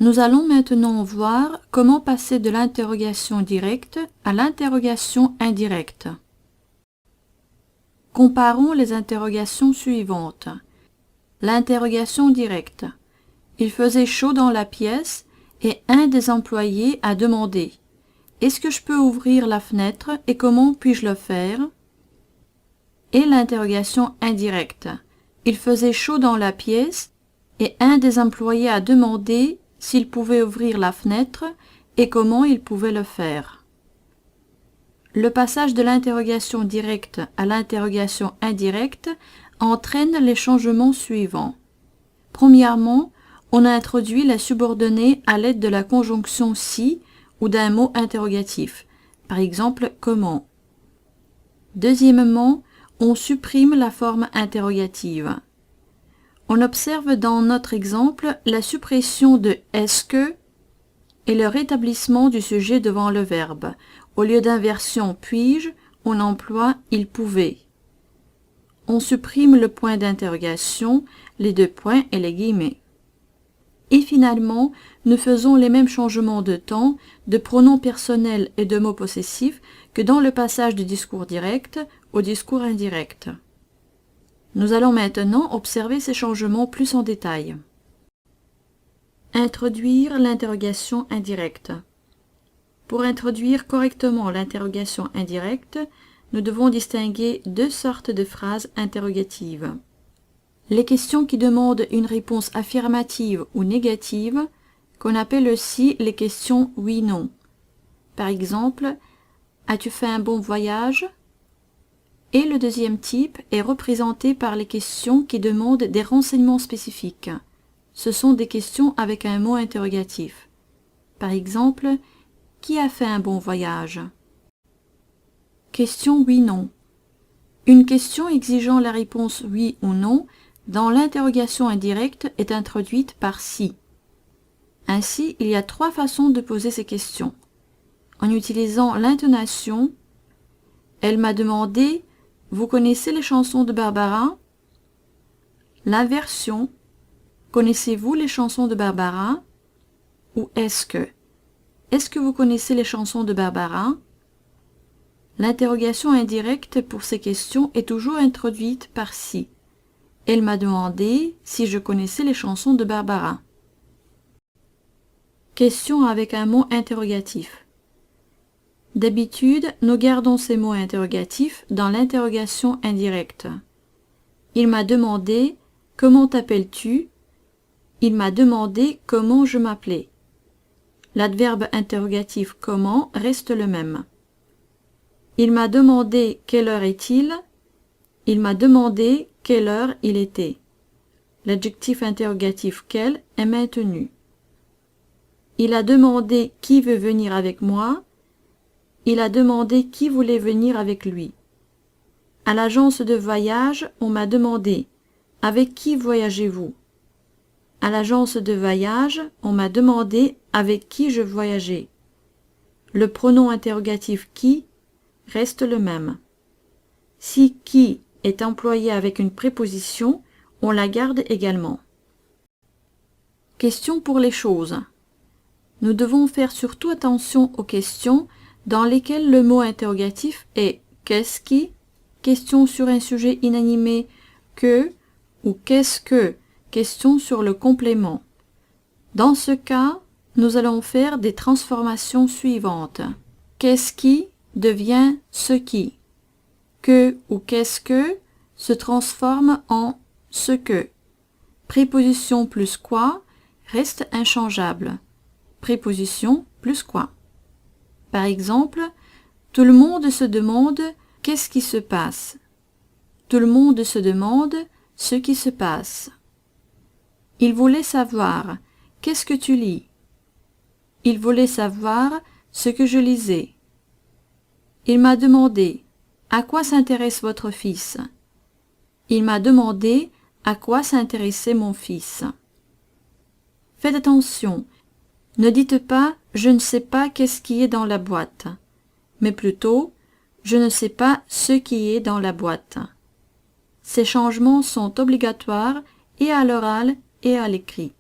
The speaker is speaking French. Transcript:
Nous allons maintenant voir comment passer de l'interrogation directe à l'interrogation indirecte. Comparons les interrogations suivantes. L'interrogation directe. Il faisait chaud dans la pièce et un des employés a demandé « Est-ce que je peux ouvrir la fenêtre et comment puis-je le faire ?» Et l'interrogation indirecte. Il faisait chaud dans la pièce et un des employés a demandé s'il pouvait ouvrir la fenêtre et comment il pouvait le faire. Le passage de l'interrogation directe à l'interrogation indirecte entraîne les changements suivants. Premièrement, on a introduit la subordonnée à l'aide de la conjonction si ou d'un mot interrogatif, par exemple « comment ». Deuxièmement, on supprime la forme interrogative. On observe dans notre exemple la suppression de « est-ce que » et le rétablissement du sujet devant le verbe. Au lieu d'inversion « puis-je », on emploie « il pouvait ». On supprime le point d'interrogation, les deux points et les guillemets. Et finalement, nous faisons les mêmes changements de temps, de pronoms personnels et de mots possessifs que dans le passage du discours direct au discours indirect. Nous allons maintenant observer ces changements plus en détail. Introduire l'interrogation indirecte. Pour introduire correctement l'interrogation indirecte, nous devons distinguer deux sortes de phrases interrogatives. Les questions qui demandent une réponse affirmative ou négative, qu'on appelle aussi les questions oui-non. Par exemple, « As-tu fait un bon voyage ?» Et le deuxième type est représenté par les questions qui demandent des renseignements spécifiques. Ce sont des questions avec un mot interrogatif. Par exemple, « Qui a fait un bon voyage ?» Question oui-non. Une question exigeant la réponse oui ou non dans l'interrogation indirecte est introduite par si. Ainsi, il y a trois façons de poser ces questions. En utilisant l'intonation, elle m'a demandé « Vous connaissez les chansons de Barbara ?» L'inversion, connaissez-vous les chansons de Barbara? Ou est-ce que vous connaissez les chansons de Barbara? L'interrogation indirecte pour ces questions est toujours introduite par si. Elle m'a demandé si je connaissais les chansons de Barbara. Question avec un mot interrogatif. D'habitude, nous gardons ces mots interrogatifs dans l'interrogation indirecte. Il m'a demandé « Comment t'appelles-tu » Il m'a demandé comment je m'appelais. L'adverbe interrogatif « comment » reste le même. Il m'a demandé « Quelle heure est-il » Il m'a demandé quelle heure il était. L'adjectif interrogatif « quel » est maintenu. Il a demandé « Qui veut venir avec moi » Il a demandé qui voulait venir avec lui. À l'agence de voyage, on m'a demandé « Avec qui voyagez-vous » À l'agence de voyage, on m'a demandé « Avec qui je voyageais » Le pronom interrogatif « qui » reste le même. Si « qui » est employé avec une préposition, on la garde également. Question pour les choses. Nous devons faire surtout attention aux questions dans lesquelles le mot interrogatif est « qu'est-ce qui ?» question sur un sujet inanimé « que » ou « qu'est-ce que ?» question sur le complément. Dans ce cas, nous allons faire des transformations suivantes. « Qu'est-ce qui » devient « ce qui ». « Que » ou « qu'est-ce que » se transforme en « ce que ». Préposition plus quoi reste inchangeable. Préposition plus quoi. Par exemple, tout le monde se demande qu'est-ce qui se passe. Tout le monde se demande ce qui se passe. Il voulait savoir qu'est-ce que tu lis. Il voulait savoir ce que je lisais. Il m'a demandé à quoi s'intéresse votre fils. Il m'a demandé à quoi s'intéressait mon fils. Faites attention. Ne dites pas « je ne sais pas qu'est-ce qui est dans la boîte », mais plutôt « je ne sais pas ce qui est dans la boîte ». Ces changements sont obligatoires et à l'oral et à l'écrit.